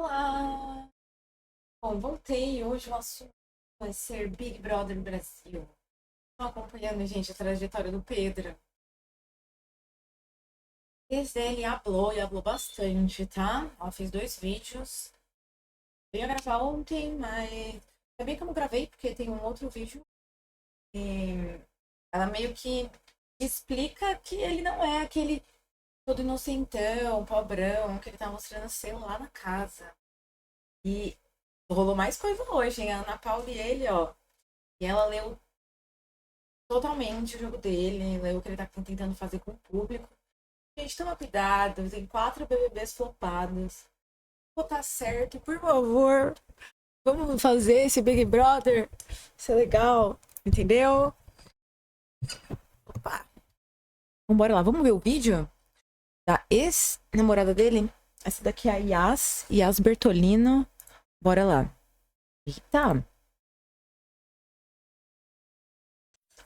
Olá! Bom, voltei. Hoje o assunto vai ser Big Brother Brasil. Estão acompanhando, gente, a trajetória do Pedro. Desde ele hablou e hablou bastante, tá? Ela fez dois vídeos. Eu ia gravar ontem, mas também que eu não gravei, porque tem um outro vídeo. E ela meio que explica que ele não é aquele todo inocentão, pobrão, que ele tá mostrando ser lá na casa. E rolou mais coisa hoje, hein? A Ana Paula e ele, ó. E ela leu totalmente o jogo dele, leu o que ele tá tentando fazer com o público. Gente, toma cuidado, tem quatro BBBs flopados. Vou tá certo, por favor. Vamos fazer esse Big Brother ser legal, entendeu? Opa, vambora lá, vamos ver o vídeo da ex-namorada dele? Essa daqui é a Yas Bertolino. Bora lá. Eita.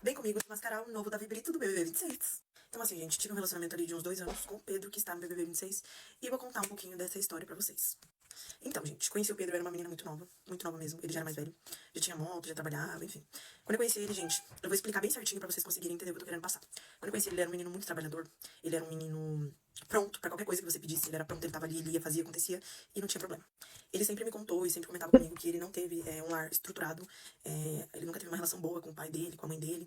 Vem comigo desmascarar o novo Davi Brito do BBB 26. Então, assim, gente, tive um relacionamento ali de uns 2 anos com o Pedro, que está no BBB 26, e eu vou contar um pouquinho dessa história pra vocês. Então, gente, conheci o Pedro, era uma menina muito nova mesmo, ele já era mais velho, já tinha moto, já trabalhava, enfim. Quando eu conheci ele, gente, eu vou explicar bem certinho pra vocês conseguirem entender o que eu tô querendo passar. Quando eu conheci ele, ele era um menino muito trabalhador, ele era um menino pronto pra qualquer coisa que você pedisse, ele era pronto, ele tava ali, ele ia, fazia, acontecia, e não tinha problema. Ele sempre me contou e sempre comentava comigo que ele não teve um lar estruturado, ele nunca teve uma relação boa com o pai dele, com a mãe dele.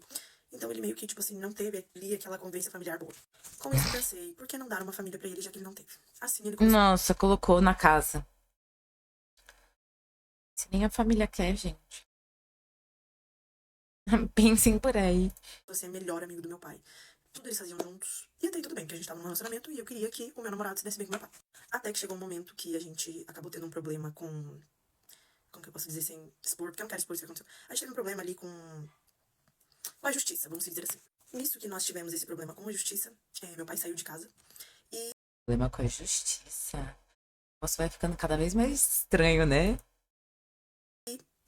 Então ele meio que, tipo assim, não teve ali aquela convivência familiar boa. Com isso eu pensei, por que não dar uma família pra ele, já que ele não teve? Assim ele começou Nossa, colocou na casa. Se nem a família quer, gente. Pensem por aí. a ser melhor amigo do meu pai. Tudo eles faziam juntos. E até aí tudo bem, porque a gente tava num relacionamento e eu queria que o meu namorado se desse bem com meu pai. Até que chegou um momento que a gente acabou tendo um problema com. Como que eu posso dizer sem expor? Porque eu não quero expor isso que aconteceu. A gente teve um problema ali com a justiça, vamos dizer assim. Nisso que nós tivemos esse problema com a justiça, meu pai saiu de casa. Problema com a justiça. Você vai ficando cada vez mais estranho, né?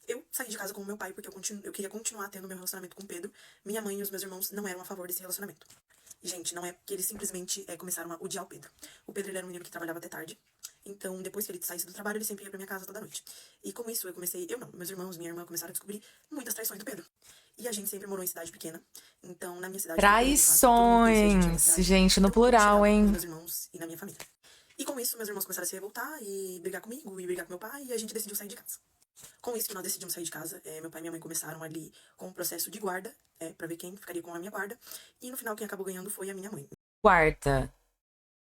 Eu saí de casa com o meu pai porque eu queria continuar tendo meu relacionamento com o Pedro. Minha mãe e os meus irmãos não eram a favor desse relacionamento. E, gente, não é porque eles simplesmente começaram a odiar o Pedro. O Pedro, ele era um menino que trabalhava até tarde. Então, depois que ele saísse do trabalho, ele sempre ia pra minha casa toda noite. E com isso, eu não, meus irmãos, minha irmã começaram a descobrir muitas traições do Pedro. E a gente sempre morou em cidade pequena. Então, na minha cidade, tudo era muito fácil. Todo mundo conhecia a gente na Traições. cidade. Gente, no Então, tudo plural, chegava nos hein? meus irmãos e na minha família. E com isso, meus irmãos começaram a se revoltar e brigar comigo e brigar com meu pai. E a gente decidiu sair de casa. Com isso que nós decidimos sair de casa, meu pai e minha mãe começaram ali com um processo de guarda, pra ver quem ficaria com a minha guarda. E no final, quem acabou ganhando foi a minha mãe. Quarta.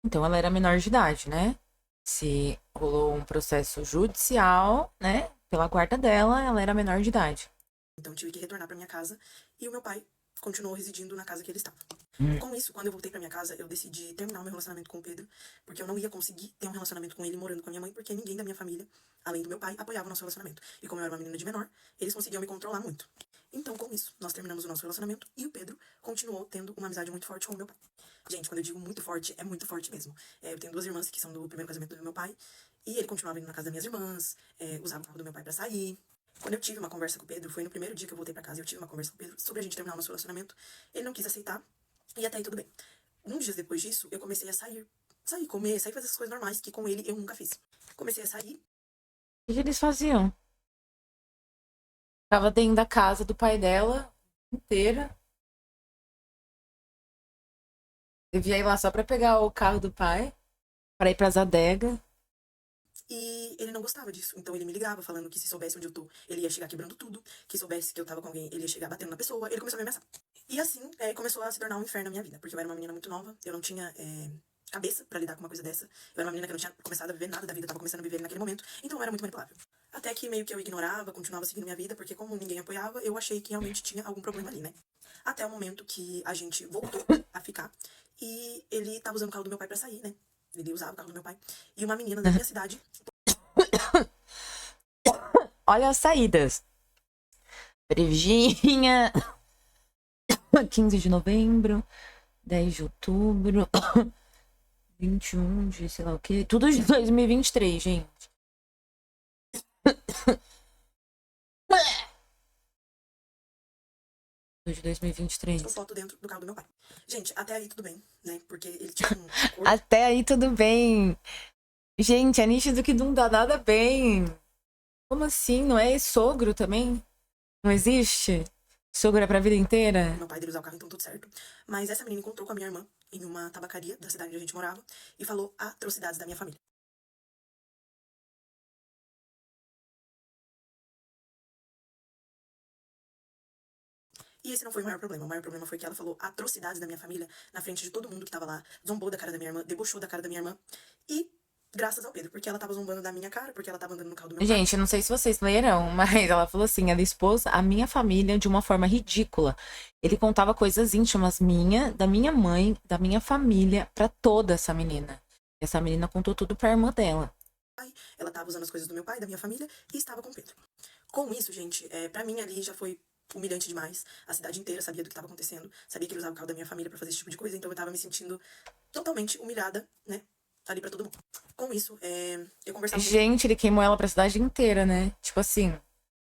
Então ela era menor de idade, né? Se rolou um processo judicial, né? Pela guarda dela, ela era menor de idade. Então tive que retornar pra minha casa e o meu pai continuou residindo na casa que ele estava. Hum. Com isso, quando eu voltei pra minha casa, eu decidi terminar o meu relacionamento com o Pedro, porque eu não ia conseguir ter um relacionamento com ele morando com a minha mãe, porque ninguém da minha família, além do meu pai, apoiava o nosso relacionamento. E como eu era uma menina de menor, eles conseguiam me controlar muito. Então, com isso, nós terminamos o nosso relacionamento e o Pedro continuou tendo uma amizade muito forte com o meu pai. Gente, quando eu digo muito forte, é muito forte mesmo. Eu tenho duas irmãs que são do primeiro casamento do meu pai, e ele continuava indo na casa das minhas irmãs, usava o carro do meu pai pra sair. Quando eu tive uma conversa com o Pedro, foi no primeiro dia que eu voltei pra casa, eu tive uma conversa com o Pedro sobre a gente terminar o nosso relacionamento. Ele não quis aceitar, e até aí tudo bem. Uns dias depois disso, eu comecei a comer, sair fazer essas coisas normais que com ele eu nunca fiz. Comecei a sair. O que eles faziam? Tava dentro da casa do pai dela inteira. Devia ir lá só pra pegar o carro do pai, pra ir pras adegas. E ele não gostava disso. Então ele me ligava falando que se soubesse onde eu tô, ele ia chegar quebrando tudo. Que soubesse que eu tava com alguém, ele ia chegar batendo na pessoa. Ele começou a me ameaçar. E assim, começou a se tornar um inferno na minha vida. Porque eu era uma menina muito nova, eu não tinha cabeça pra lidar com uma coisa dessa. Eu era uma menina que não tinha começado a viver nada da vida, tava começando a viver naquele momento. Então eu era muito manipulável. Até que meio que eu ignorava, continuava seguindo minha vida, porque como ninguém apoiava, eu achei que realmente tinha algum problema ali, né? Até o momento que a gente voltou a ficar. E ele tava usando o carro do meu pai pra sair, né? Ele usava o carro do meu pai. E uma menina da minha cidade. Olha as saídas. Brejinha. 15 de novembro. 10 de outubro. 21 de sei lá o quê. Tudo de 2023, gente. Tudo de 2023. Foto dentro do carro do meu pai. Gente, até aí tudo bem, né? Porque ele tinha um corpo. Até aí tudo bem. Gente, é nítido que não dá nada bem. Como assim? Não é sogro também? Não existe? Sogro é pra vida inteira? Meu pai dele usar o carro, então tudo certo. Mas essa menina encontrou com a minha irmã em uma tabacaria da cidade onde a gente morava e falou atrocidades da minha família. E esse não foi o maior problema. O maior problema foi que ela falou atrocidades da minha família na frente de todo mundo que tava lá, zombou da cara da minha irmã, debochou da cara da minha irmã. E graças ao Pedro, porque ela tava zombando da minha cara, porque ela tava andando no carro do meu pai. Gente, eu não sei se vocês leram, mas ela falou assim: ela expôs a minha família de uma forma ridícula. Ele contava coisas íntimas minha, da minha mãe, da minha família, pra toda essa menina. Essa menina contou tudo pra irmã dela. Ela tava usando as coisas do meu pai, da minha família, e estava com o Pedro. Com isso, gente, pra mim ali já foi humilhante demais. A cidade inteira sabia do que estava acontecendo, sabia que ele usava o carro da minha família pra fazer esse tipo de coisa, então eu tava me sentindo totalmente humilhada, né? Ali pra todo mundo. Com isso, eu conversava muito. Gente, ele queimou ela pra cidade inteira, né? Tipo assim,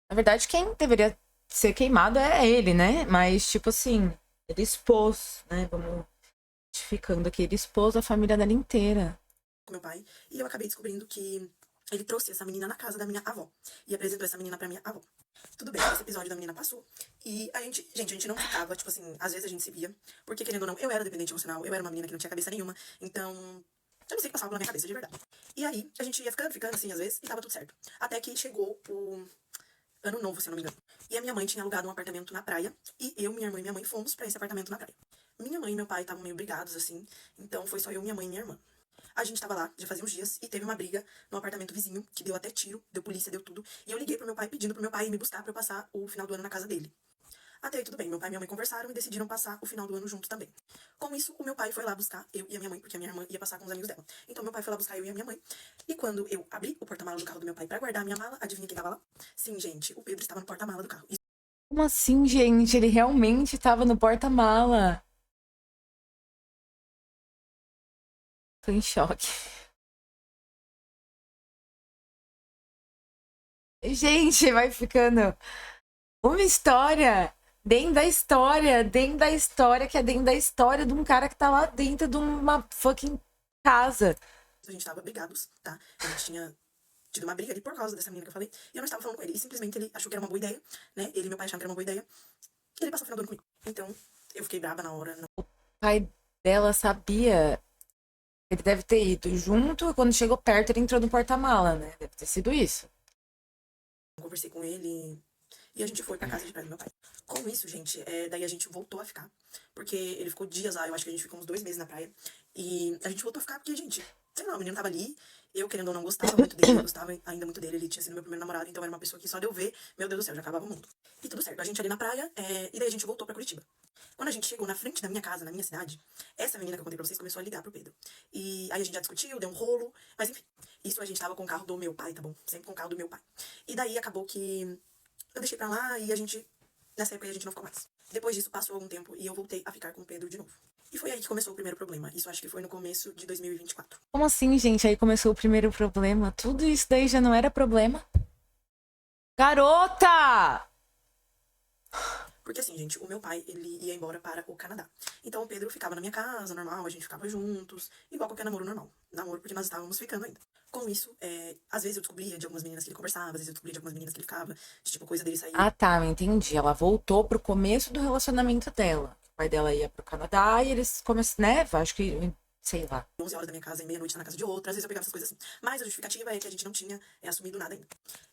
na verdade, quem deveria ser queimado é ele, né? Mas, tipo assim, ele expôs, né? Vamos ficando aqui, ele expôs a família dela inteira. Com meu pai, e eu acabei descobrindo que ele trouxe essa menina na casa da minha avó e apresentou essa menina pra minha avó. Tudo bem, esse episódio da menina passou. E a gente não ficava, tipo assim, às vezes a gente se via, porque querendo ou não, eu era dependente emocional, eu era uma menina que não tinha cabeça nenhuma, então eu não sei o que passava pela minha cabeça, de verdade. E aí, a gente ia ficando assim, às vezes, e tava tudo certo. Até que chegou o ano novo, se eu não me engano. E a minha mãe tinha alugado um apartamento na praia, e eu, minha irmã e minha mãe fomos pra esse apartamento na praia. Minha mãe e meu pai estavam meio brigados, assim, então foi só eu, minha mãe e minha irmã. A gente tava lá, já fazia uns dias, e teve uma briga no apartamento vizinho, que deu até tiro, deu polícia, deu tudo. E eu liguei pro meu pai pedindo pro meu pai ir me buscar pra eu passar o final do ano na casa dele. Até aí tudo bem, meu pai e minha mãe conversaram e decidiram passar o final do ano juntos também. Com isso, o meu pai foi lá buscar eu e a minha mãe, porque a minha irmã ia passar com os amigos dela. Então meu pai foi lá buscar eu e a minha mãe. E quando eu abri o porta-malas do carro do meu pai pra guardar a minha mala, adivinha quem tava lá? Sim, gente, o Pedro estava no porta-mala do carro. Como assim, gente? Ele realmente tava no porta-mala. Tô em choque. Gente, vai ficando uma história dentro da história, que é dentro da história de um cara que tá lá dentro de uma fucking casa. A gente tava brigados, tá? A gente tinha tido uma briga ali por causa dessa menina que eu falei. E eu não estava falando com ele. E simplesmente ele achou que era uma boa ideia, né? Ele e meu pai acharam que era uma boa ideia. E ele passou o final do ano comigo. Então, eu fiquei brava na hora. Não O pai dela sabia. Ele deve ter ido junto e quando chegou perto ele entrou no porta-mala, né? Deve ter sido isso. conversei com ele. E a gente foi pra casa de praia do meu pai. Com isso, gente, daí a gente voltou a ficar. Porque ele ficou dias lá, eu acho que a gente ficou uns 2 meses na praia. E a gente voltou a ficar porque, gente, sei lá, o menino tava ali. Eu, querendo ou não, gostava muito dele, eu gostava ainda muito dele. Ele tinha sido meu primeiro namorado, então era uma pessoa que só de eu ver, meu Deus do céu, já acabava o mundo. E tudo certo, a gente ali na praia, e daí a gente voltou pra Curitiba. Quando a gente chegou na frente da minha casa, na minha cidade, essa menina que eu contei pra vocês começou a ligar pro Pedro. E aí a gente já discutiu, deu um rolo, mas enfim. Isso a gente tava com o carro do meu pai, tá bom? Sempre com o carro do meu pai. E daí acabou que eu deixei pra lá e a gente, nessa época a gente não ficou mais. Depois disso passou algum tempo e eu voltei a ficar com o Pedro de novo. E foi aí que começou o primeiro problema. Isso acho que foi no começo de 2024. Como assim, gente? Aí começou o primeiro problema. Tudo isso daí já não era problema? Garota! Porque assim, gente, o meu pai, ele ia embora para o Canadá. Então o Pedro ficava na minha casa, normal, a gente ficava juntos, igual qualquer namoro normal. Namoro porque nós estávamos ficando ainda. Com isso, às vezes eu descobria de algumas meninas que ele conversava, às vezes eu descobria de algumas meninas que ele ficava, de tipo coisa dele sair. Ah, tá, eu entendi. Ela voltou pro começo do relacionamento dela. O pai dela ia pro Canadá e eles começaram, né? Acho que, sei lá. 11 horas da minha casa e meia-noite na casa de outra, às vezes eu pegava essas coisas assim. Mas a justificativa é que a gente não tinha assumido nada ainda.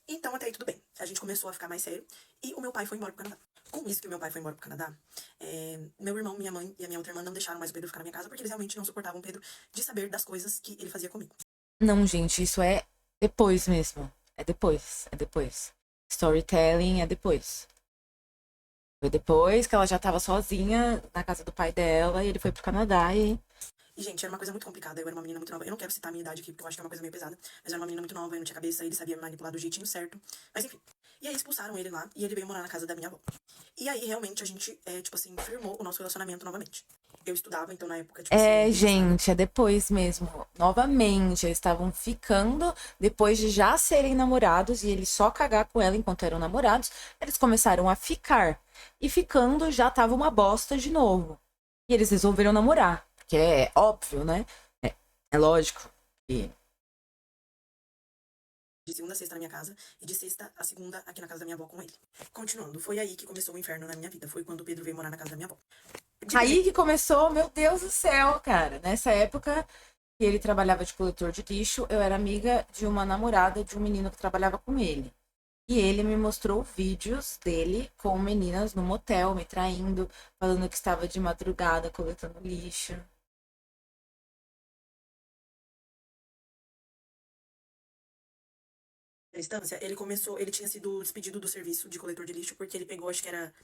Então até aí tudo bem. A gente começou a ficar mais sério e o meu pai foi embora pro Canadá. Com isso que o meu pai foi embora pro Canadá, meu irmão, minha mãe e a minha outra irmã não deixaram mais o Pedro ficar na minha casa porque eles realmente não suportavam o Pedro de saber das coisas que ele fazia comigo. Não, gente, isso é depois mesmo. É depois, é depois. Storytelling é depois. Foi depois que ela já tava sozinha na casa do pai dela e ele foi pro Canadá e. E, gente, era uma coisa muito complicada. Eu era uma menina muito nova. Eu não quero citar a minha idade aqui, porque eu acho que é uma coisa meio pesada. Mas eu era uma menina muito nova, eu não tinha cabeça, ele sabia me manipular do jeitinho certo. Mas enfim. E aí expulsaram ele lá e ele veio morar na casa da minha avó. E aí, realmente, a gente, tipo assim, firmou o nosso relacionamento novamente. Eu estudava, então, na época, tipo É, assim... gente, é depois mesmo. Novamente, eles estavam ficando depois de já serem namorados e ele só cagar com ela enquanto eram namorados. Eles começaram a ficar. E ficando já tava uma bosta de novo. E eles resolveram namorar. Que é óbvio, né? É lógico que de segunda a sexta na minha casa e de sexta a segunda aqui na casa da minha avó com ele. Continuando, foi aí que começou o inferno na minha vida. Foi quando o Pedro veio morar na casa da minha avó. Aí que começou, meu Deus do céu, cara. Nessa época que ele trabalhava de coletor de lixo, eu era amiga de uma namorada de um menino que trabalhava com ele. E ele me mostrou vídeos dele com meninas no motel, me traindo, falando que estava de madrugada coletando lixo. Instância, ele tinha sido despedido do serviço de coletor de lixo porque ele pegou, acho que era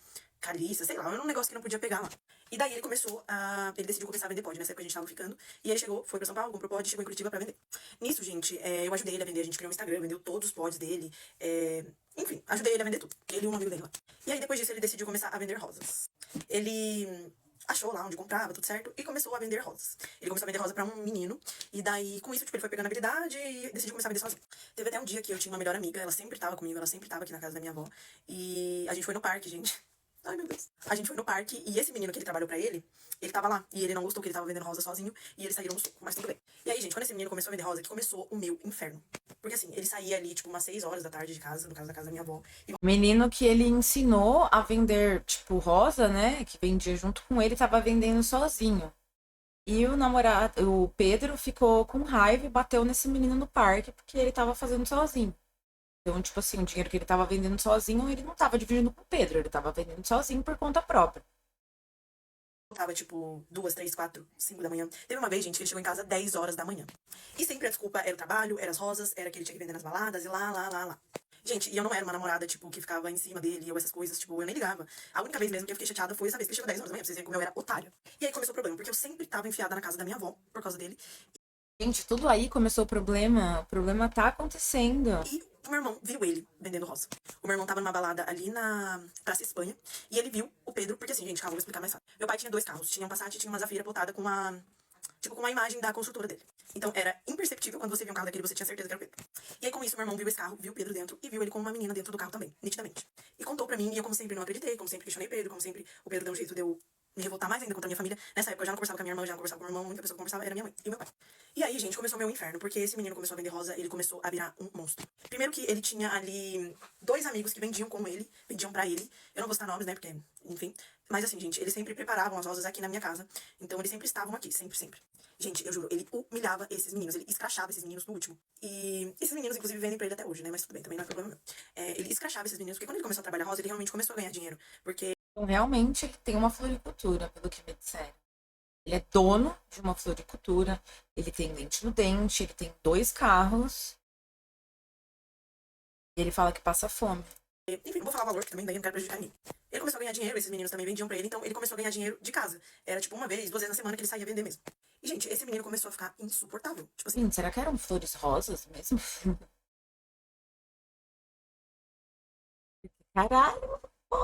caliça, sei lá, era um negócio que não podia pegar lá. E daí ele decidiu começar a vender pod, nessa época a gente tava ficando, e ele foi pra São Paulo, comprou pod e chegou em Curitiba pra vender. Nisso, gente, eu ajudei ele a vender, a gente criou um Instagram, vendeu todos os pods dele, enfim, ajudei ele a vender tudo, ele e um amigo dele lá. E aí depois disso ele decidiu começar a vender rosas. Ele achou lá onde comprava, tudo certo, e começou a vender rosas. Ele começou a vender rosa pra um menino, e daí, com isso, tipo, ele foi pegando habilidade e decidiu começar a vender sozinho. Teve até um dia que eu tinha uma melhor amiga, ela sempre tava comigo, ela sempre tava aqui na casa da minha avó, e a gente foi no parque, gente. Ai, meu Deus. A gente foi no parque, e esse menino que ele trabalhou pra ele tava lá, e ele não gostou que ele tava vendendo rosa sozinho, e eles saíram no soco, mas tudo bem. E aí, gente, quando esse menino começou a vender rosa, que começou o meu inferno. Porque assim, ele saía ali, tipo, umas 6 horas da tarde de casa, no caso da casa da minha avó, e Menino que ele ensinou a vender, tipo, rosa, né? Que vendia junto com ele, tava vendendo sozinho. E o namorado, o Pedro, ficou com raiva e bateu nesse menino no parque porque ele tava fazendo sozinho. Então, tipo assim, o dinheiro que ele tava vendendo sozinho, ele não tava dividindo com o Pedro, ele tava vendendo sozinho por conta própria. tava, tipo, 2, 3, 4, 5 da manhã. Teve uma vez, gente, que ele chegou em casa 10 horas da manhã. E sempre a desculpa era o trabalho, era as rosas, era que ele tinha que vender nas baladas e lá. Gente, e eu não era uma namorada, tipo, que ficava em cima dele ou essas coisas, tipo, eu nem ligava. A única vez mesmo que eu fiquei chateada foi essa vez que ele chegou 10 horas da manhã, pra vocês verem como eu era otária. E aí começou o problema, porque eu sempre tava enfiada na casa da minha avó por causa dele. Gente, tudo aí começou o problema. O problema tá acontecendo. E o meu irmão viu ele vendendo rosa. O meu irmão tava numa balada ali na Praça Espanha. E ele viu o Pedro, porque assim, gente, calma, vou explicar mais fácil. Meu pai tinha 2 carros. Tinha um Passat e tinha uma Zafira botada com uma, tipo, com uma imagem da construtora dele. Então era imperceptível quando você via um carro daquele, você tinha certeza que era o Pedro. E aí com isso, meu irmão viu esse carro, viu o Pedro dentro e viu ele com uma menina dentro do carro também, nitidamente. E contou pra mim, e eu, como sempre, não acreditei, como sempre, questionei o Pedro, como sempre, o Pedro deu um jeito de eu me revoltar mais ainda contra a minha família. Nessa época eu já não conversava com a minha irmã, já não conversava com o meu irmão, a única pessoa que conversava era minha mãe e meu pai. E aí, gente, começou meu inferno, porque esse menino começou a vender rosa, ele começou a virar um monstro. Primeiro que ele tinha ali 2 amigos que vendiam com ele, vendiam pra ele. Eu não vou citar nomes, né, porque, enfim. Mas assim, gente, eles sempre preparavam as rosas aqui na minha casa. Então eles sempre estavam aqui, sempre. Gente, eu juro, ele humilhava esses meninos, ele escrachava esses meninos no último. E esses meninos, inclusive, vendem pra ele até hoje, né? Mas tudo bem, também não é problema meu. Ele escrachava esses meninos, porque quando ele começou a trabalhar rosa, ele realmente começou a ganhar dinheiro. Porque Então, realmente, ele tem uma floricultura, pelo que me disseram. Ele é dono de uma floricultura, ele tem lente no dente, ele tem 2 carros. E ele fala que passa fome. enfim, não vou falar o valor, que também daí não quero prejudicar ninguém. Ele começou a ganhar dinheiro, esses meninos também vendiam pra ele, então ele começou a ganhar dinheiro de casa. Era tipo uma vez, 2 vezes na semana que ele saía vender mesmo. E, gente, esse menino começou a ficar insuportável. Tipo assim, Gente, será que eram flores rosas mesmo? Caralho, pô!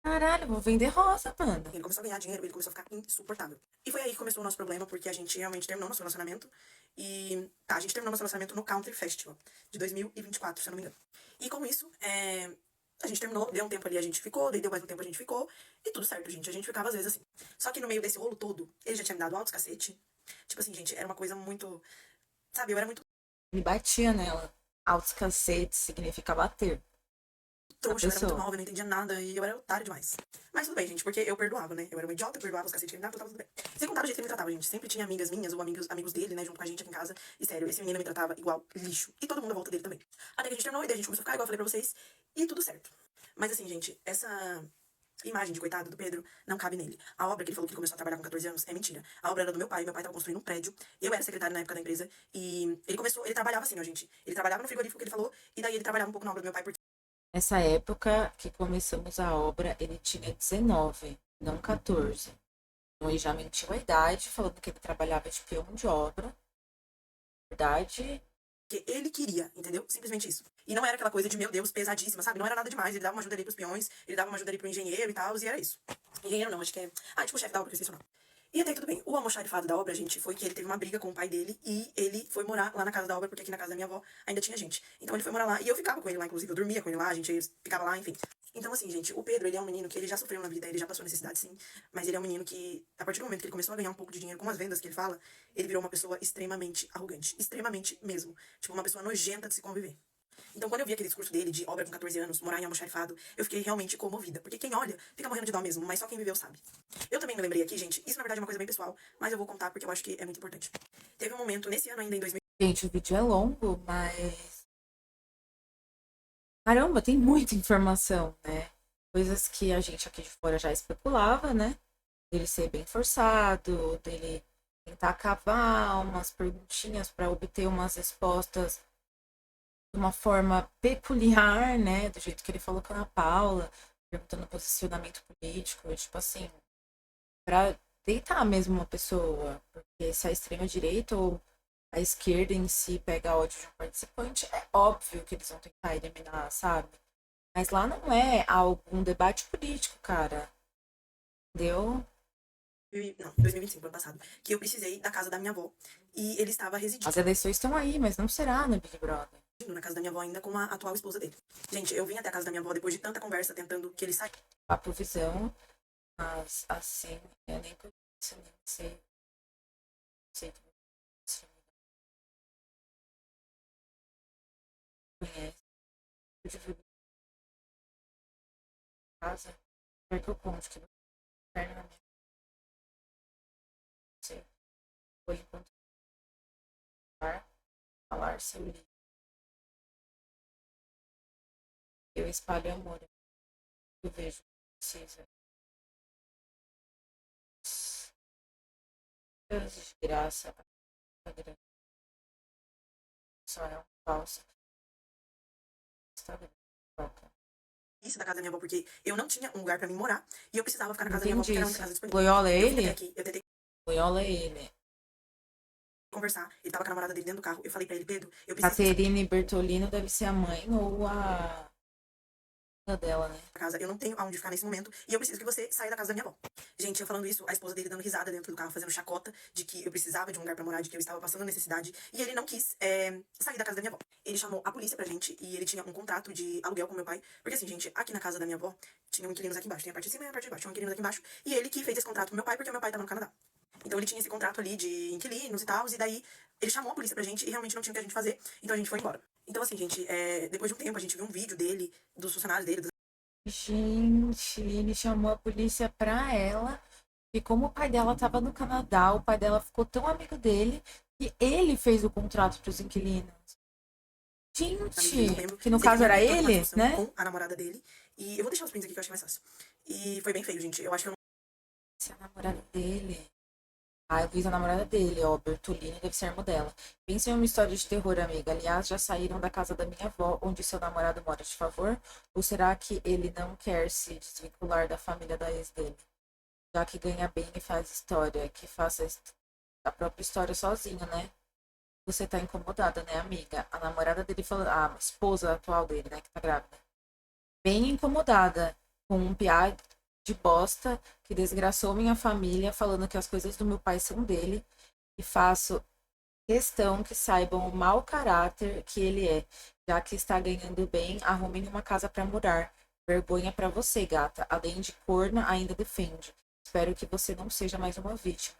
Caralho, vou vender rosa, mano. ele começou a ganhar dinheiro, ele começou a ficar insuportável. E foi aí que começou o nosso problema, porque a gente realmente terminou nosso relacionamento. E tá, a gente terminou nosso relacionamento no Country Festival de 2024, se eu não me engano. E com isso, a gente terminou, deu um tempo ali, a gente ficou, daí deu mais um tempo, a gente ficou, e tudo certo, gente. A gente ficava às vezes assim. Só que no meio desse rolo todo, ele já tinha me dado altos cacete. Tipo assim, gente, era uma coisa muito. Sabe, eu era muito Ele batia nela. Altos cacetes significa bater. trouxa, eu era muito pessoa. nova, eu não entendia nada e eu era otário demais. Mas tudo bem, gente, porque eu perdoava, né? Eu era uma idiota, eu perdoava os cacetes que ele me dava, então tava tudo bem. Sem contar o jeito que ele me tratava, gente. Sempre tinha amigas minhas ou amigos dele, né, junto com a gente aqui em casa. E sério, esse menino me tratava igual lixo. E todo mundo à volta dele também. Até que a gente terminou e daí a gente começou a ficar, igual eu falei pra vocês, e tudo certo. Mas assim, gente, essa imagem de coitado do Pedro não cabe nele. A obra que ele falou que ele começou a trabalhar com 14 anos é mentira. A obra era do meu pai tava construindo um prédio. Eu era secretária na época da empresa e ele trabalhava assim, ó, gente. Ele trabalhava no frigorífico que ele falou e daí ele trabalhava um pouco na obra do meu pai porque Nessa época que começamos a obra, ele tinha 19, não 14. Então ele já mentiu a idade, falando que ele trabalhava de peão de obra. Na verdade, ele queria, entendeu? Simplesmente isso. E não era aquela coisa de, meu Deus, pesadíssima, sabe? Não era nada demais. Ele dava uma ajuda ali pros peões, ele dava uma ajuda ali pro engenheiro e tal, e era isso. Engenheiro não, acho que é. Ah, tipo o chefe da obra, que eu esqueci o nome. E até aí tudo bem. O almoxarifado da obra, gente, foi que ele teve uma briga com o pai dele e ele foi morar lá na casa da obra, porque aqui na casa da minha avó ainda tinha gente. Então ele foi morar lá e eu ficava com ele lá, inclusive. Eu dormia com ele lá, a gente ficava lá, enfim. Então, assim, gente, o Pedro, ele é um menino que ele já sofreu na vida, ele já passou necessidade, sim. Mas ele é um menino que, a partir do momento que ele começou a ganhar um pouco de dinheiro com as vendas que ele fala, ele virou uma pessoa extremamente arrogante. Extremamente mesmo. Tipo, uma pessoa nojenta de se conviver. Então, quando eu vi aquele discurso dele de obra com 14 anos, morar em almoxarifado, eu fiquei realmente comovida. Porque quem olha fica morrendo de dó mesmo, mas só quem viveu sabe. Eu também me lembrei aqui, gente, isso na verdade é uma coisa bem pessoal, mas eu vou contar porque eu acho que é muito importante. Teve um momento nesse ano ainda, em 2000. Gente, o vídeo é longo, mas. Caramba, tem muita informação, né? Coisas que a gente aqui de fora já especulava, né? Dele ser bem forçado, dele tentar cavar umas perguntinhas para obter umas respostas de uma forma peculiar, né? Do jeito que ele falou com a Ana Paula, perguntando posicionamento político, tipo assim, para deitar mesmo uma pessoa. Porque se a extrema-direita ou a esquerda em si pega ódio de um participante, é óbvio que eles vão tentar eliminar, sabe? Mas lá não é algum debate político, cara. Entendeu? Não, 2025, ano passado, que eu precisei da casa da minha avó e ele estava residindo As eleições estão aí, mas não será no Big Brother. na casa da minha avó ainda com a atual esposa dele. Gente, eu vim até a casa da minha avó depois de tanta conversa tentando que ele saísse. Papo visão, mas assim, eu nem conheço, nem sei que você conhece. Eu divulgo em casa, quer que eu conte que internamente você foi encontrar, falar seu livro. Eu espalho amor. Eu vejo que precisa. Deus de graça, só é um falso. Instagram. Isso da casa da minha avó, porque eu não tinha um lugar pra mim morar e eu precisava ficar na casa da minha avó porque Entendi era a única isso. casa disponível. Loyola é Eu vim até ele? aqui, eu tentei Loyola é ele. conversar, ele tava com a namorada dele dentro do carro. Eu falei pra ele, Pedro, eu preciso Caterine Bertolino deve ser a mãe ou a dela, né? da casa, eu não tenho aonde ficar nesse momento e eu preciso que você saia da casa da minha avó. Gente, eu falando isso, a esposa dele dando risada dentro do carro, fazendo chacota de que eu precisava de um lugar pra morar, de que eu estava passando necessidade e ele não quis sair da casa da minha avó. Ele chamou a polícia pra gente e ele tinha um contrato de aluguel com meu pai, porque assim, gente, aqui na casa da minha avó tinham inquilinos aqui embaixo, tem a parte de cima e a parte de baixo, tinham inquilinos aqui embaixo e ele que fez esse contrato com meu pai porque o meu pai tava no Canadá. Então ele tinha esse contrato ali de inquilinos e tal, e daí ele chamou a polícia pra gente e realmente não tinha o que a gente fazer, então a gente foi embora. Então assim, gente, depois de um tempo a gente viu um vídeo dele, dos funcionários dele, Gente, ele chamou a polícia pra ela. E como o pai dela tava no Canadá, o pai dela ficou tão amigo dele que ele fez o contrato pros inquilinos. não Gente, lembro. que no Sei que caso ele era entrou numa ele, discussão né? com a namorada dele. E eu vou deixar os prints aqui que eu acho mais fácil. E foi bem feio, gente. Eu acho que eu Essa é a namorada dele. Ah, eu fiz a namorada dele, ó. Bertolini deve ser a irmã dela. Pense em uma história de terror, amiga. Aliás, já saíram da casa da minha avó, onde seu namorado mora, de favor? Ou será que ele não quer se desvincular da família da ex dele? Já que ganha bem e faz história, que faça a própria história sozinho, né? Você tá incomodada, né, amiga? A namorada dele falou, a esposa atual dele, né, que tá grávida. Bem incomodada com um piá de bosta que desgraçou minha família, falando que as coisas do meu pai são dele. E faço questão que saibam o mau caráter que ele é. Já que está ganhando bem, arrumem uma casa para morar. Vergonha para você, gata. Além de corna, ainda defende. Espero que você não seja mais uma vítima.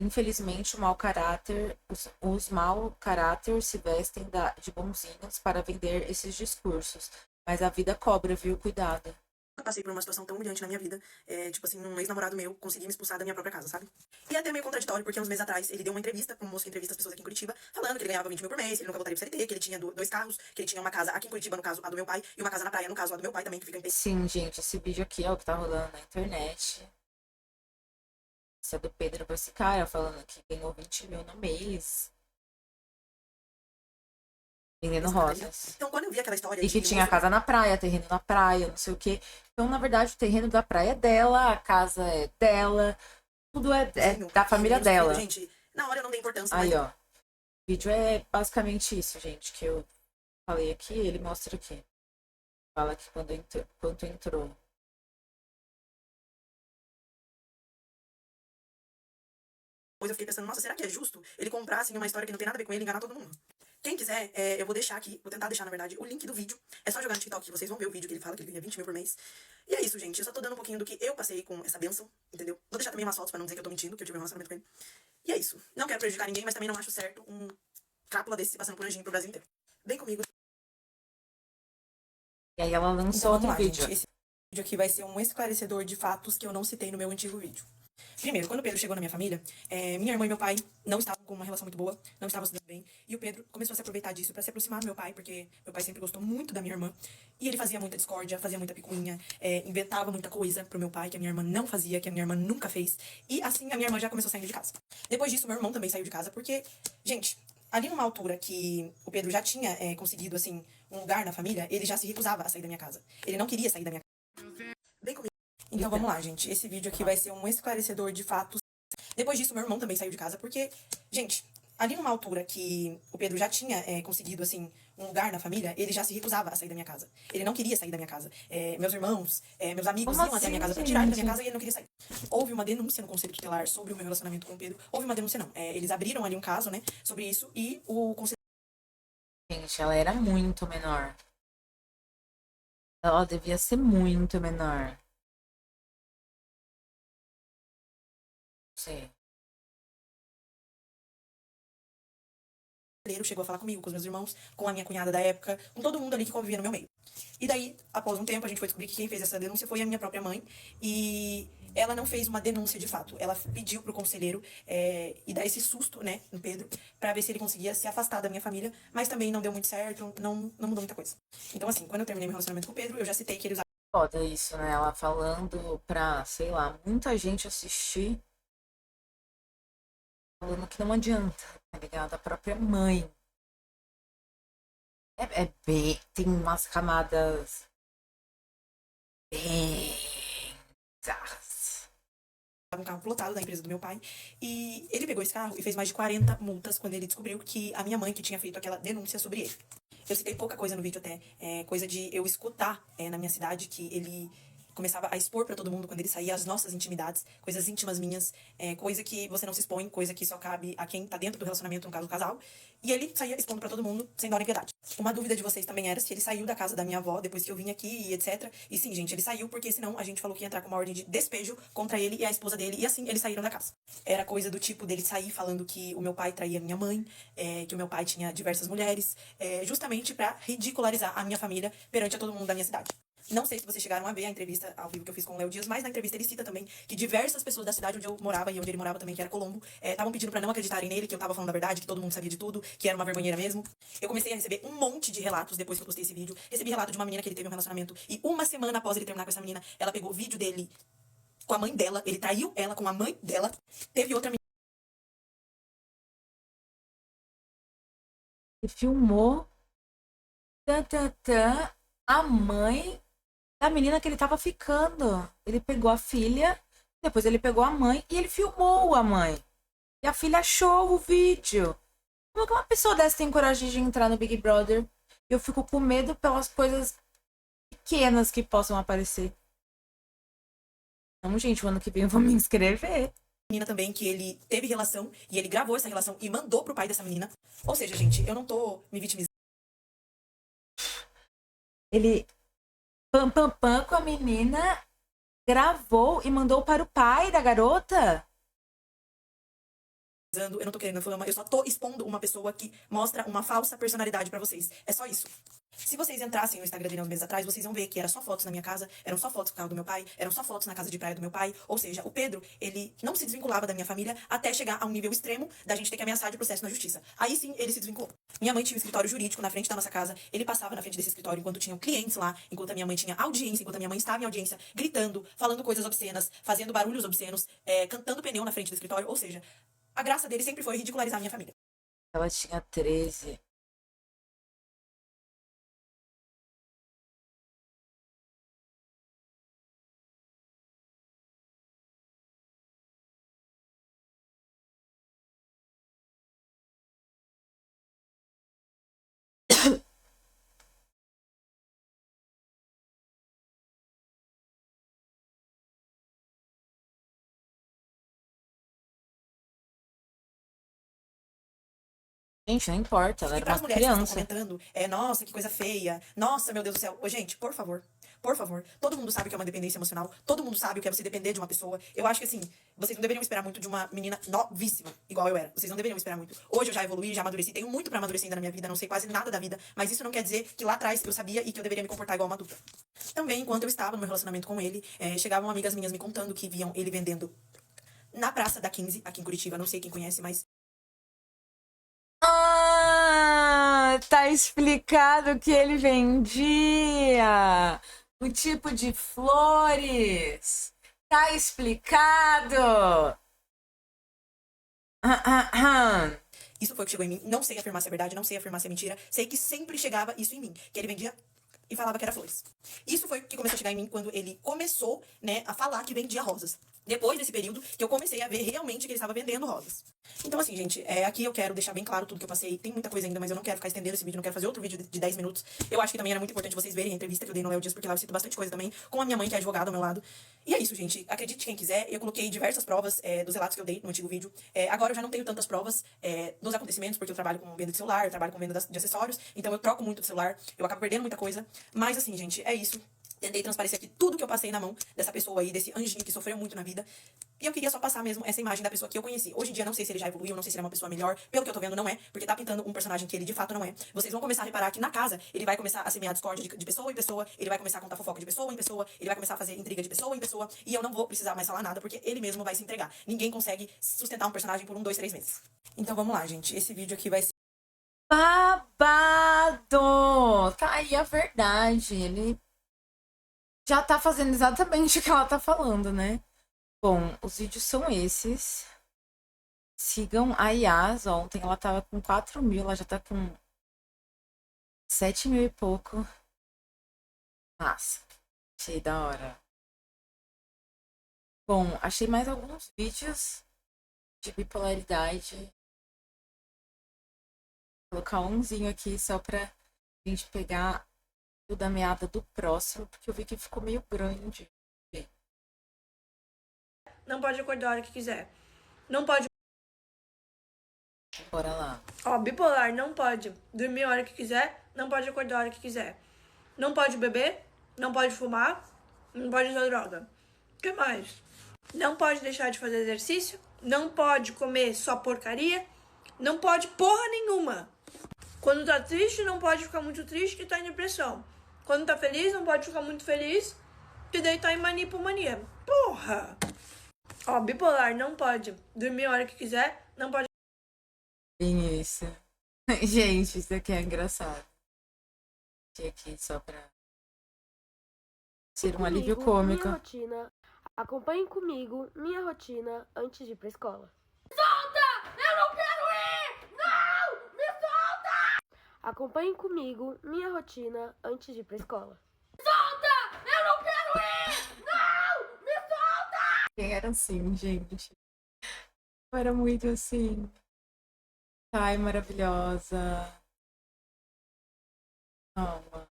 Infelizmente, o mau caráter, os mau caráter se vestem de bonzinhos para vender esses discursos. Mas a vida cobra, viu? Cuidado. nunca passei por uma situação tão humilhante na minha vida. Tipo assim, um ex-namorado meu conseguia me expulsar da minha própria casa, sabe? E é até meio contraditório, porque uns meses atrás ele deu uma entrevista, um moço que entrevista as pessoas aqui em Curitiba, falando que ele ganhava 20 mil por mês, que ele nunca voltaria pro CLT, que ele tinha dois carros, que ele tinha uma casa aqui em Curitiba, no caso, a do meu pai, e uma casa na praia, no caso, a do meu pai também, que fica em Sim, gente, esse vídeo aqui é o que tá rolando na internet. Esse é do Pedro pra esse cara, falando que ganhou 20 mil no mês. Vendendo rosas. Então, quando eu vi aquela história E que de tinha moço casa na praia, terreno na praia, não sei o quê. Então, na verdade, o terreno da praia é dela, a casa é dela, tudo é vizinho da e família menos filho, dela. gente, na hora eu não dei importância, mas Aí, ó. O vídeo é basicamente isso, gente, que eu falei aqui, ele mostra aqui. Fala que quando entrou Depois eu fiquei pensando, nossa, será que é justo ele comprar, assim, uma história que não tem nada a ver com ele e enganar todo mundo? Quem quiser, eu vou deixar aqui, vou tentar deixar, na verdade, o link do vídeo. É só jogar no TikTok que vocês vão ver o vídeo que ele fala, que ele ganha 20 mil por mês. E é isso, gente. Eu só tô dando um pouquinho do que eu passei com essa bênção, entendeu? Vou deixar também umas fotos pra não dizer que eu tô mentindo, que eu tive um relacionamento com ele. E é isso. Não quero prejudicar ninguém, mas também não acho certo um cápula desse se passando por anjinho pro Brasil inteiro. Vem comigo. E aí ela Então lançou vamos outro lá, vídeo. gente. Esse vídeo aqui vai ser um esclarecedor de fatos que eu não citei no meu antigo vídeo. Primeiro, quando o Pedro chegou na minha família, minha irmã e meu pai não estavam com uma relação muito boa, não estavam se dando bem. E o Pedro começou a se aproveitar disso pra se aproximar do meu pai, porque meu pai sempre gostou muito da minha irmã. E ele fazia muita discórdia, fazia muita picuinha, inventava muita coisa pro meu pai que a minha irmã não fazia, que a minha irmã nunca fez. E assim a minha irmã já começou saindo de casa. Depois disso, meu irmão também saiu de casa, porque, gente, ali numa altura que o Pedro já tinha conseguido, assim, um lugar na família, ele já se recusava a sair da minha casa. Ele não queria sair da minha casa. Vem comigo. Então vamos lá, gente. Esse vídeo aqui vai ser um esclarecedor de fatos. Depois disso, meu irmão também saiu de casa, porque, gente, ali numa altura que o Pedro já tinha conseguido, assim, um lugar na família, ele já se recusava a sair da minha casa. Ele não queria sair da minha casa. Meus irmãos, meus amigos Como iam até a minha assim, casa pra tirar ele da minha gente? casa e ele não queria sair. Houve uma denúncia no Conselho Tutelar sobre o meu relacionamento com o Pedro. Houve uma denúncia, não. Eles abriram ali um caso, né, sobre isso e o Conselho. Gente, ela era muito menor. Ela devia ser muito menor. Sei. Chegou a falar comigo, com os meus irmãos, com a minha cunhada da época, com todo mundo ali que convivia no meu meio. E daí, após um tempo, a gente foi descobrir que quem fez essa denúncia foi a minha própria mãe. E ela não fez uma denúncia de fato. Ela pediu pro conselheiro e dar esse susto, né, no Pedro, pra ver se ele conseguia se afastar da minha família. Mas também não deu muito certo, não mudou muita coisa. Então, assim, quando eu terminei meu relacionamento com o Pedro, eu já citei que ele usava. Foda isso, né? Ela falando pra, sei lá, muita gente assistir, falando que não adianta, tá ligado? A própria mãe. É bem. Tem umas camadas bem bizarras. Um carro plotado da empresa do meu pai. E ele pegou esse carro e fez mais de 40 multas quando ele descobriu que a minha mãe que tinha feito aquela denúncia sobre ele. Eu citei pouca coisa no vídeo até, coisa de eu escutar na minha cidade que ele começava a expor pra todo mundo quando ele saía as nossas intimidades, coisas íntimas minhas, coisa que você não se expõe, coisa que só cabe a quem tá dentro do relacionamento, no caso do casal. E ele saía expondo pra todo mundo, sem dó nem piedade. Uma dúvida de vocês também era se ele saiu da casa da minha avó depois que eu vim aqui e etc. E sim, gente, ele saiu porque senão a gente falou que ia entrar com uma ordem de despejo contra ele e a esposa dele. E assim, eles saíram da casa. Era coisa do tipo dele sair falando que o meu pai traía minha mãe, que o meu pai tinha diversas mulheres, justamente pra ridicularizar a minha família perante a todo mundo da minha cidade. Não sei se vocês chegaram a ver a entrevista ao vivo que eu fiz com o Léo Dias, mas na entrevista ele cita também que diversas pessoas da cidade onde eu morava e onde ele morava também, que era Colombo, estavam pedindo pra não acreditarem nele, que eu tava falando a verdade, que todo mundo sabia de tudo, que era uma vergonheira mesmo. Eu comecei a receber um monte de relatos depois que eu postei esse vídeo. Recebi relato de uma menina que ele teve um relacionamento e uma semana após ele terminar com essa menina, ela pegou o vídeo dele com a mãe dela, ele traiu ela com a mãe dela. Teve outra menina E filmou a mãe da menina que ele tava ficando. Ele pegou a filha, depois ele pegou a mãe e ele filmou a mãe. E a filha achou o vídeo. Como que uma pessoa dessa tem coragem de entrar no Big Brother? Eu fico com medo pelas coisas pequenas que possam aparecer. Então, gente, o ano que vem eu vou me inscrever. menina também que ele teve relação e ele gravou essa relação e mandou pro pai dessa menina. Ou seja, gente, eu não tô me vitimizando. Ele pam pam pam com a menina, gravou e mandou para o pai da garota. Eu não tô querendo fama, eu só tô expondo uma pessoa que mostra uma falsa personalidade pra vocês. É só isso. Se vocês entrassem no Instagram dele uns meses atrás, vocês vão ver que era só fotos na minha casa, eram só fotos no carro do meu pai, eram só fotos na casa de praia do meu pai. Ou seja, o Pedro, ele não se desvinculava da minha família até chegar a um nível extremo da gente ter que ameaçar de processo na justiça. Aí sim, ele se desvinculou. Minha mãe tinha um escritório jurídico na frente da nossa casa, ele passava na frente desse escritório enquanto tinham clientes lá, enquanto a minha mãe tinha audiência, enquanto a minha mãe estava em audiência, gritando, falando coisas obscenas, fazendo barulhos obscenos, cantando pneu na frente do escritório. Ou seja, a graça dele sempre foi ridicularizar a minha família. Ela tinha 13. Gente, não importa, ela E era para as uma mulheres que estão criança. comentando, nossa, que coisa feia, nossa, meu Deus do céu. Ô, gente, por favor, todo mundo sabe o que é uma dependência emocional, todo mundo sabe o que é você depender de uma pessoa. Eu acho que, assim, vocês não deveriam esperar muito de uma menina novíssima, igual eu era. Vocês não deveriam esperar muito. Hoje eu já evoluí, já amadureci, tenho muito pra amadurecer ainda na minha vida, não sei quase nada da vida, mas isso não quer dizer que lá atrás eu sabia e que eu deveria me comportar igual uma adulta. Também, enquanto eu estava no meu relacionamento com ele, chegavam amigas minhas me contando que viam ele vendendo na Praça da 15, aqui em Curitiba, não sei quem conhece, mas Tá explicado que ele vendia o tipo de flores. Tá explicado. isso foi o que chegou em mim. Não sei afirmar se é verdade, não sei afirmar se é mentira. Sei que sempre chegava isso em mim, que ele vendia e falava que era flores. Isso foi o que começou a chegar em mim quando ele começou, né, a falar que vendia rosas. Depois desse período que eu comecei a ver realmente que ele estava vendendo rosas. Então, assim, gente, aqui eu quero deixar bem claro tudo que eu passei. Tem muita coisa ainda, mas eu não quero ficar estendendo esse vídeo, não quero fazer outro vídeo de 10 minutos. Eu acho que também era muito importante vocês verem a entrevista que eu dei no Léo Dias, porque lá eu cito bastante coisa também, com a minha mãe, que é advogada ao meu lado. E é isso, gente. Acredite quem quiser. Eu coloquei diversas provas dos relatos que eu dei no antigo vídeo. Agora eu já não tenho tantas provas dos acontecimentos, porque eu trabalho com venda de celular, eu trabalho com venda de acessórios, então eu troco muito de celular, eu acabo perdendo muita coisa. Mas, assim, gente, é isso. Tentei transparecer aqui tudo que eu passei na mão dessa pessoa aí, desse anjinho que sofreu muito na vida. E eu queria só passar mesmo essa imagem da pessoa que eu conheci. Hoje em dia, não sei se ele já evoluiu, não sei se ele é uma pessoa melhor. Pelo que eu tô vendo, não é. Porque tá pintando um personagem que ele de fato não é. Vocês vão começar a reparar que na casa, ele vai começar a semear discórdia de pessoa em pessoa. Ele vai começar a contar fofoca de pessoa em pessoa. Ele vai começar a fazer intriga de pessoa em pessoa. E eu não vou precisar mais falar nada, porque ele mesmo vai se entregar. Ninguém consegue sustentar um personagem por 1, 2, 3 meses. Então vamos lá, gente. Esse vídeo aqui vai ser Babado! Tá aí a verdade. Ele já tá fazendo exatamente o que ela tá falando, né? Bom, os vídeos são esses. Sigam a Yas. Ontem ela tava com 4 mil, ela já tá com 7 mil e pouco. Massa. Achei da hora. Bom, achei mais alguns vídeos de bipolaridade. Vou colocar umzinho aqui só pra gente pegar o da meada do próximo, porque eu vi que ficou meio grande. Não pode acordar a hora que quiser. Não pode. Bora lá. Ó, bipolar não pode dormir a hora que quiser, não pode acordar a hora que quiser. Não pode beber, não pode fumar, não pode usar droga. O que mais? Não pode deixar de fazer exercício, não pode comer só porcaria, não pode porra nenhuma. Quando tá triste, não pode ficar muito triste que tá em depressão. Quando tá feliz, não pode ficar muito feliz que daí tá em manipomania. Porra! Ó, bipolar não pode dormir a hora que quiser, não pode. Bem isso. Gente, isso aqui é engraçado. Deixei aqui só pra ser um alívio cômico. Minha rotina. Acompanhe comigo minha rotina antes de ir pra escola. Eu não quero ir! Não! Me solta! Acompanhe comigo minha rotina antes de ir pra escola. Eu não quero ir! Não! Me solta! Quem era assim, gente? Eu era muito assim. Ai, maravilhosa. Calma.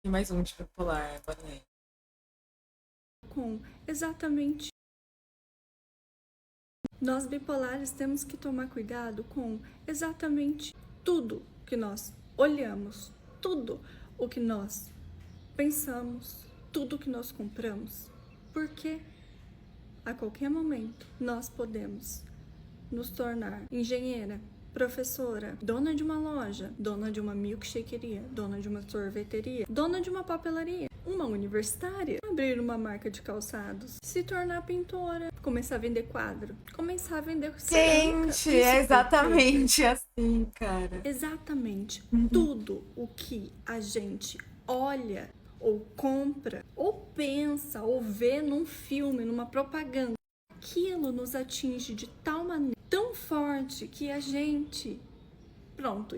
E mais um de bipolar, banei. Com exatamente. Nós bipolares temos que tomar cuidado com exatamente tudo que nós olhamos, tudo o que nós pensamos, tudo que nós compramos, porque a qualquer momento nós podemos nos tornar engenheira, professora, dona de uma loja, dona de uma milkshakeria, dona de uma sorveteria, dona de uma papelaria, uma universitária, abrir uma marca de calçados, se tornar pintora, começar a vender quadro, começar a vender cerâmica. Gente, é exatamente assim, cara. Exatamente. Tudo o que a gente olha ou compra, ou pensa, ou vê num filme, numa propaganda, aquilo nos atinge de tal maneira, tão forte, que a gente, pronto,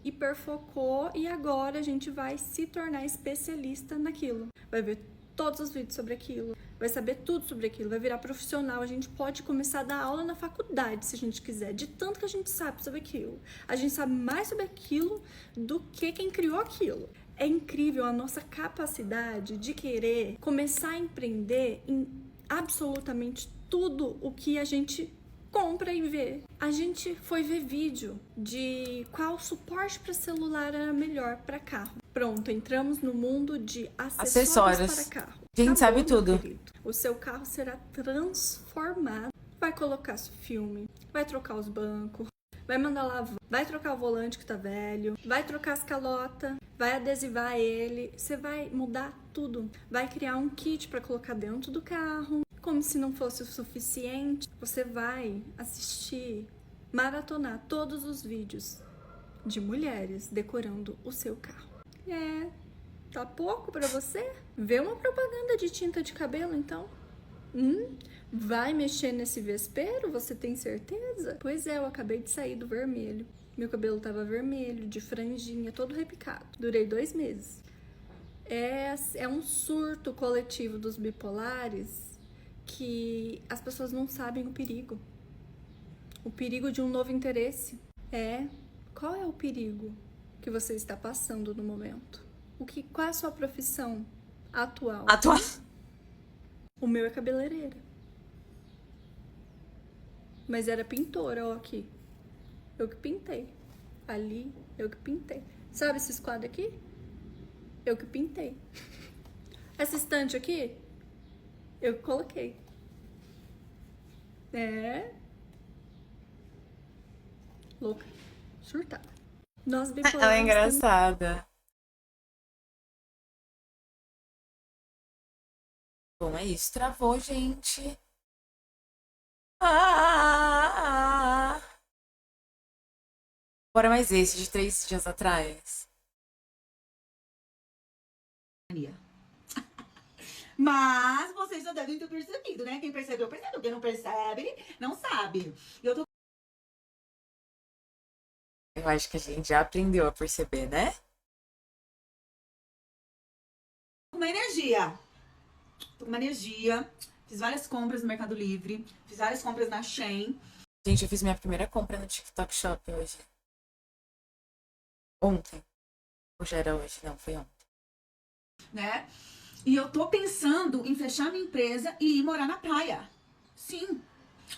hiperfocou e agora a gente vai se tornar especialista naquilo. Vai ver todos os vídeos sobre aquilo, vai saber tudo sobre aquilo, vai virar profissional. A gente pode começar a dar aula na faculdade, se a gente quiser, de tanto que a gente sabe sobre aquilo. A gente sabe mais sobre aquilo do que quem criou aquilo. É incrível a nossa capacidade de querer começar a empreender em absolutamente tudo o que a gente compra e vê. A gente foi ver vídeo de qual suporte para celular era melhor para carro. Pronto, entramos no mundo de acessórios para carro. A gente sabe meu tudo. querido. O seu carro será transformado. Vai colocar filme, vai trocar os bancos, vai mandar lavar, vai trocar o volante que tá velho, vai trocar as calotas, vai adesivar ele, você vai mudar tudo. Vai criar um kit para colocar dentro do carro. Como se não fosse o suficiente, você vai assistir, maratonar todos os vídeos de mulheres decorando o seu carro. Tá pouco pra você? Vê uma propaganda de tinta de cabelo, então. Vai mexer nesse vespeiro? Você tem certeza? Pois é, eu acabei de sair do vermelho. Meu cabelo tava vermelho, de franjinha, todo repicado. Durei 2 meses. É um surto coletivo dos bipolares que as pessoas não sabem o perigo. O perigo de um novo interesse. Qual é o perigo que você está passando no momento? Qual é a sua profissão atual? O meu é cabeleireira. Mas era pintora, ó, aqui. Eu que pintei. Ali, eu que pintei. Sabe esse quadro aqui? Eu que pintei. Essa estante aqui, eu que coloquei. Louca. Surtada. Nós bipolares. Ela é engraçada. Bom, é isso. Travou, gente. Bora mais esse, de 3 dias atrás. Mas vocês já devem ter percebido, né? Quem percebeu, percebeu. Quem não percebe, não sabe. Eu tô Eu acho que a gente já aprendeu a perceber, né? com uma energia. Tô com uma energia. Fiz várias compras no Mercado Livre. Fiz várias compras na Shein. Gente, eu fiz minha primeira compra no TikTok Shop hoje. Ontem. Ou já era hoje? Não, foi ontem. Né? E eu tô pensando em fechar minha empresa e ir morar na praia. Sim.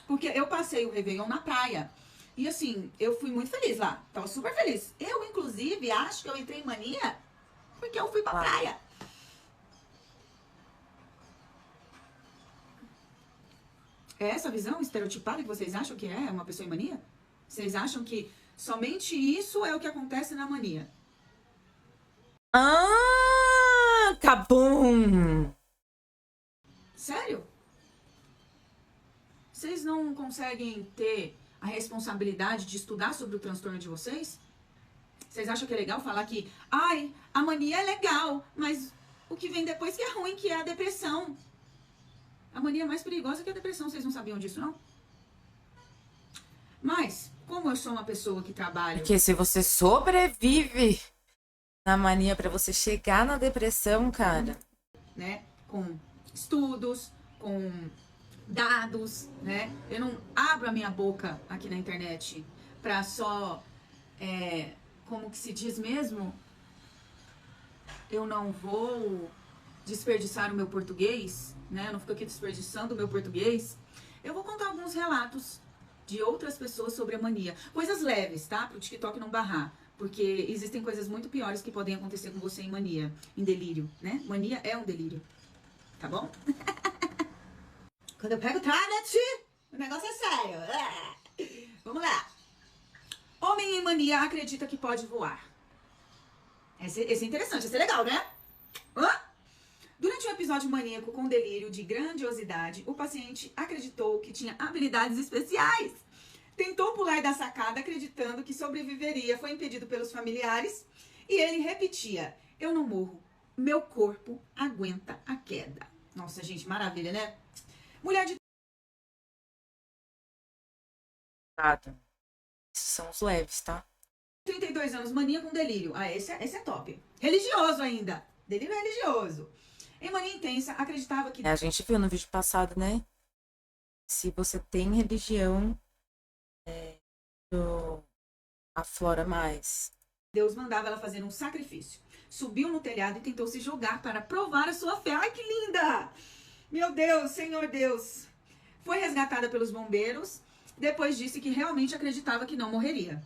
Porque eu passei o Réveillon na praia. E assim, eu fui muito feliz lá. Tava super feliz. Eu, inclusive, acho que eu entrei em mania porque eu fui pra praia. É essa visão estereotipada que vocês acham que é uma pessoa em mania? Vocês acham que somente isso é o que acontece na mania? Tá bom. Sério? Vocês não conseguem ter a responsabilidade de estudar sobre o transtorno de vocês? Vocês acham que é legal falar que, a mania é legal, mas o que vem depois que é ruim, que é a depressão. A mania é mais perigosa que a depressão, vocês não sabiam disso, não? Mas, como eu sou uma pessoa que trabalha... Porque se você sobrevive na mania pra você chegar na depressão, cara... né, com estudos, com dados, né? Eu não abro a minha boca aqui na internet pra só, como que se diz mesmo? Eu não vou desperdiçar o meu português, né? Eu não fico aqui desperdiçando o meu português. Eu vou contar alguns relatos de outras pessoas sobre a mania. Coisas leves, tá? Pro TikTok não barrar. Porque existem coisas muito piores que podem acontecer com você em mania, em delírio, né? Mania é um delírio, tá bom? Quando eu pego o tablet, o negócio é sério. Vamos lá. Homem em mania acredita que pode voar. Esse é interessante, esse é legal, né? Durante um episódio maníaco com delírio de grandiosidade, o paciente acreditou que tinha habilidades especiais. Tentou pular da sacada acreditando que sobreviveria, foi impedido pelos familiares e ele repetia: eu não morro, meu corpo aguenta a queda. Nossa, gente, maravilha, né? Mulher de Esses são os leves, tá? 32 anos, mania com delírio. Esse é top. Religioso ainda. Delírio religioso. Em mania intensa, acreditava que... A gente viu no vídeo passado, né? Se você tem religião, aflora mais. Deus mandava ela fazer um sacrifício. Subiu no telhado e tentou se jogar para provar a sua fé. Ai, que linda! Meu Deus, Senhor Deus. Foi resgatada pelos bombeiros. Depois disse que realmente acreditava que não morreria.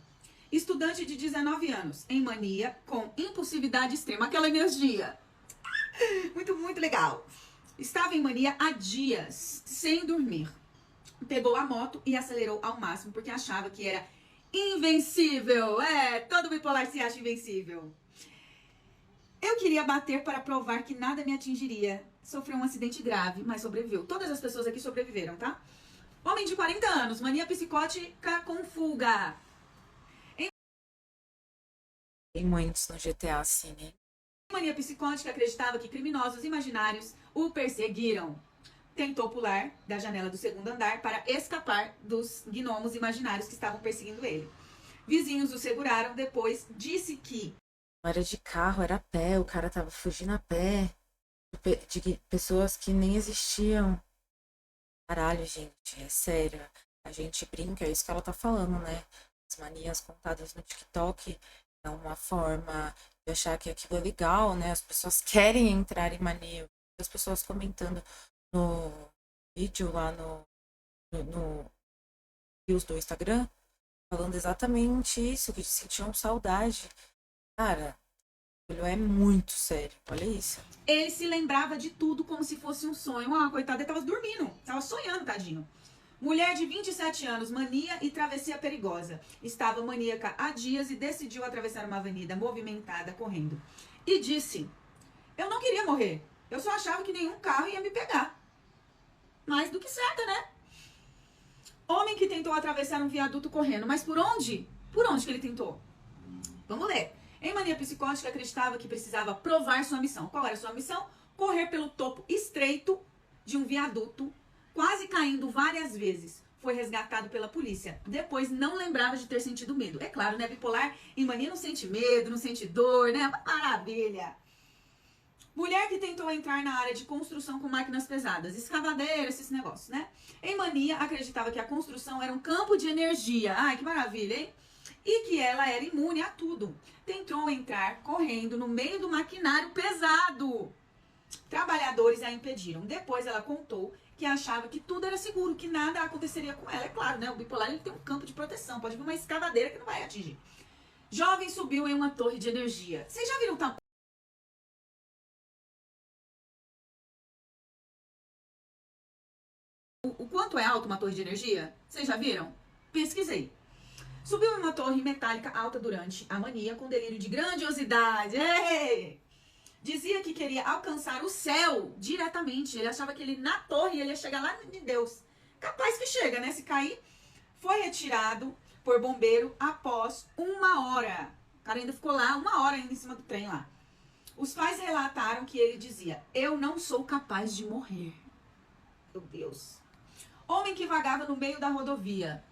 Estudante de 19 anos, em mania, com impulsividade extrema, aquela energia. Muito legal. Estava em mania há dias, sem dormir. Pegou a moto e acelerou ao máximo, porque achava que era invencível. Todo bipolar se acha invencível. Eu queria bater para provar que nada me atingiria. Sofreu um acidente grave, mas sobreviveu. Todas as pessoas aqui sobreviveram, tá? Homem de 40 anos, mania psicótica com fuga. Tem muitos no GTA, assim, né? Mania psicótica acreditava que criminosos imaginários o perseguiram. Tentou pular da janela do segundo andar para escapar dos gnomos imaginários que estavam perseguindo ele. Vizinhos o seguraram, depois disse que Não era de carro, era a pé, o cara tava fugindo a pé. De pessoas que nem existiam. Caralho, gente, é sério. A gente brinca, é isso que ela tá falando, né? As manias contadas no TikTok é uma forma de achar que aquilo é legal, né? As pessoas querem entrar em mania. As pessoas comentando no vídeo lá no Reels do Instagram, falando exatamente isso, que sentiam saudade. Cara, aquilo é muito sério, olha isso. ele se lembrava de tudo como se fosse um sonho. Coitado, ele tava dormindo, tava sonhando, tadinho. Mulher de 27 anos, mania e travessia perigosa. Estava maníaca há dias e decidiu atravessar uma avenida movimentada correndo. E disse, eu não queria morrer. Eu só achava que nenhum carro ia me pegar. Mais do que certa, né? Homem que tentou atravessar um viaduto correndo. Mas por onde? Por onde que ele tentou? Vamos ler. Em mania psicótica, acreditava que precisava provar sua missão. Qual era a sua missão? Correr pelo topo estreito de um viaduto, quase caindo várias vezes. Foi resgatado pela polícia. Depois não lembrava de ter sentido medo. É claro, né? Bipolar em mania não sente medo, não sente dor, né? Maravilha! Mulher que tentou entrar na área de construção com máquinas pesadas, escavadeira, esses negócios, né? Em mania, acreditava que a construção era um campo de energia. Ai, que maravilha, hein? E que ela era imune a tudo. Tentou entrar correndo no meio do maquinário pesado. Trabalhadores a impediram. Depois ela contou que achava que tudo era seguro, que nada aconteceria com ela. É claro, né? O bipolar ele tem um campo de proteção. Pode vir uma escavadeira que não vai atingir. Jovem subiu em uma torre de energia. Vocês já viram o tamanho? O quanto é alto uma torre de energia? Vocês já viram? Pesquisei. Subiu em uma torre metálica alta durante a mania com delírio de grandiosidade. Ei! Dizia que queria alcançar o céu diretamente. Ele achava que ele na torre ele ia chegar lá de Deus. Capaz que chega, né? Se cair. Foi retirado por bombeiro após 1 hora. O cara ainda ficou lá 1 hora ainda em cima do trem lá. Os pais relataram que ele dizia, eu não sou capaz de morrer. Meu Deus. Homem que vagava no meio da rodovia.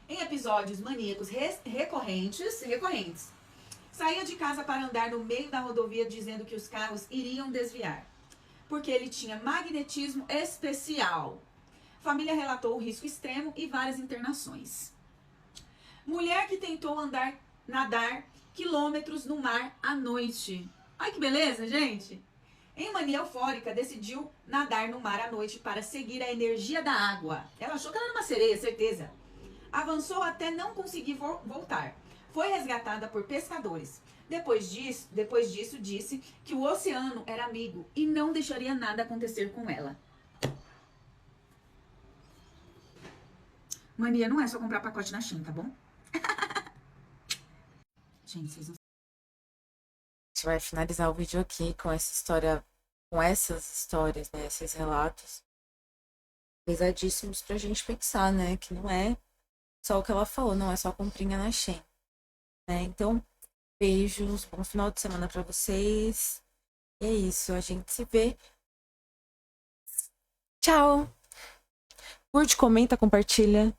Em episódios maníacos recorrentes, saía de casa para andar no meio da rodovia dizendo que os carros iriam desviar, porque ele tinha magnetismo especial. Família relatou o risco extremo e várias internações. Mulher que tentou nadar quilômetros no mar à noite. Ai, que beleza, gente! Em mania eufórica, decidiu nadar no mar à noite para seguir a energia da água. Ela achou que ela era uma sereia, certeza. Avançou até não conseguir voltar. Foi resgatada por pescadores. Depois disso, disse que o oceano era amigo e não deixaria nada acontecer com ela. Mania não é só comprar pacote na Shein, tá bom? Gente, vocês não... A gente vai finalizar o vídeo aqui com essa história, com essas histórias, né? Esses relatos pesadíssimos pra gente pensar, né? Que não é só o que ela falou, não é só comprinha na Shein, né? Então, beijos, bom final de semana pra vocês. E é isso, a gente se vê. Tchau! Curte, comenta, compartilha.